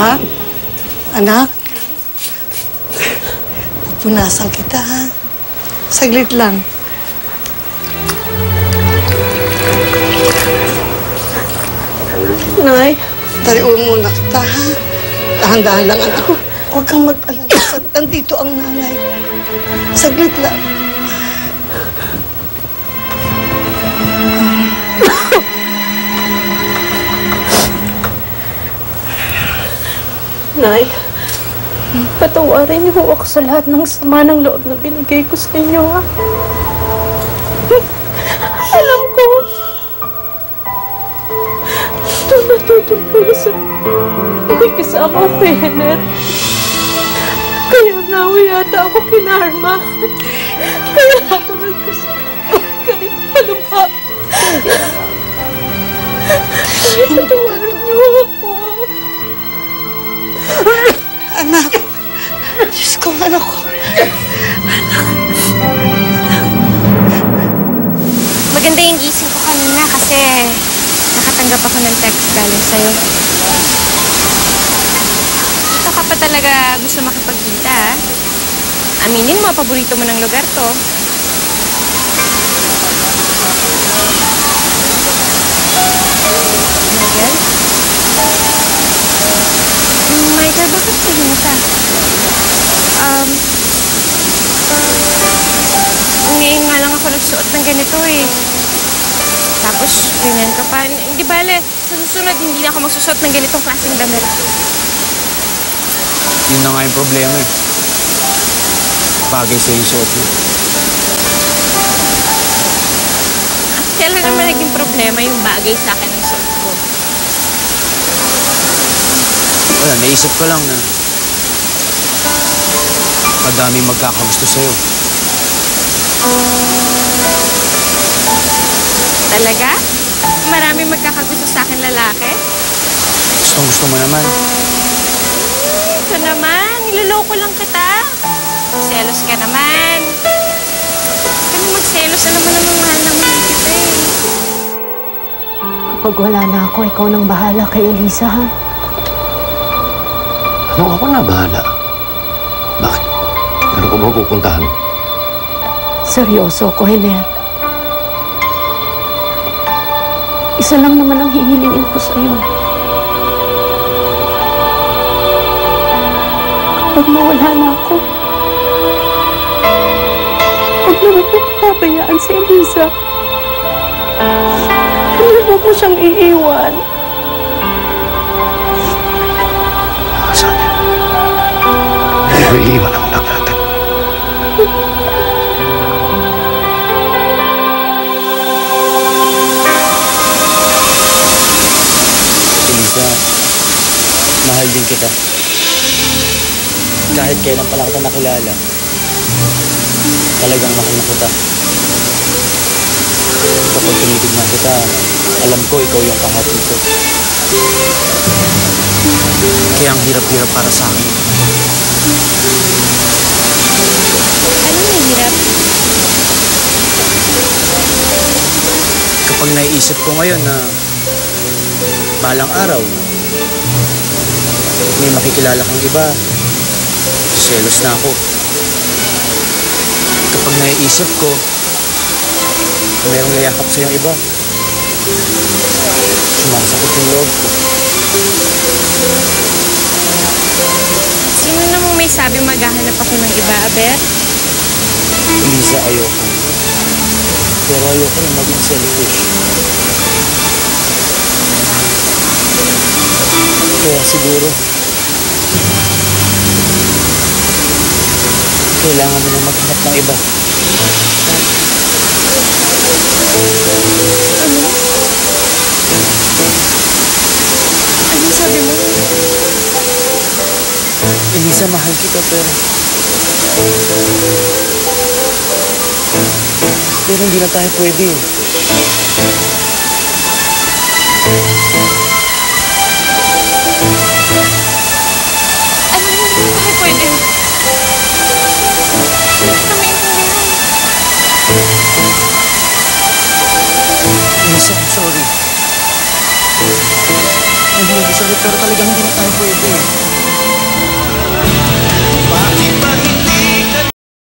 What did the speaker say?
Anak? Anak? Pupunasan kita, ha? Saglit lang. Nay? Tariuan muna kita, ha? Dahan-dahan lang, anak. Huwag kang mag-alala. Nandito ang nanay. Saglit lang. Nay, patawarin niyo ako sa lahat ng sama ng loob na binigay ko sa inyo, ha? Alam ko, ito natutungkol sa nakikisama ko kay Hener. Kaya nawe yata ako kinarma. Kaya ako ganito palumpa. Patawarin niyo ako. Anak! Diyos ko, anak ko. Maganda yung gising ko kanina kasi nakatanggap ako ng text galing sa'yo. Dito ka pa talaga gusto makipagkita, ha? Aminin mo, paborito mo ng lugar to. Michael, bakit tingin ka? Ngayon nga lang ako nagsuot ng ganito eh. Tapos, ganyan ka pa. Hindi bale, sa susunod hindi na ako magsusuot ng ganitong klaseng damit. Yun na nga yung problema eh. Bagay sa yung suot mo. Kailan naman naging problema yung bagay sa akin ng suot ko? Wala, naisip ko lang na madaming magkakagusto sa'yo. Talaga? Maraming magkakagusto sa akin lalaki? Gustong-gusto mo naman. Ito naman, niloloko lang kita. Selos ka naman. Kami magselos, alam mo naman mahal na mahal kita eh. Kapag wala na ako, ikaw nang bahala kay Elisa, ha? Anong ako na bahala? Bakit? Meron ko ba pupuntahan? Seryoso ako, Hener. Isa lang naman ang hihilingin ko sa'yo. Kapag mawala na ako, huwag naman mo papabayaan si Elisa. Huwag mo siyang iiwan. Sana. Pero iiwan ang anak natin. Elisa, mahal din kita. Kahit kailan pala kita nakilala, talagang mahal na kita. Kapag tinitignan kita, alam ko ikaw yung kahati ko. Kaya ang hirap-hirap para sa akin. Anong mahirap? Kapag naiisip ko ngayon na balang araw, may makikilala kang iba, selos na ako. Kapag naiisip ko, mayroong layakap sa yung iba, sumasakit yung loob ko. Sino namang may sabi maghahanap ako ng iba, Aber? Elisa, ayoko. Pero ayoko na maging selfish. Kaya siguro, kailangan mo na maghanap ng iba. Ano sabi mo? Elisa, mahal kita pero hindi na tayo pwede. Ano hindi tayo pwede? Hindi kami intindihan. Elisa, I'm sorry. tayo mag-isa ulit, pero talagang hindi na tayo pwede.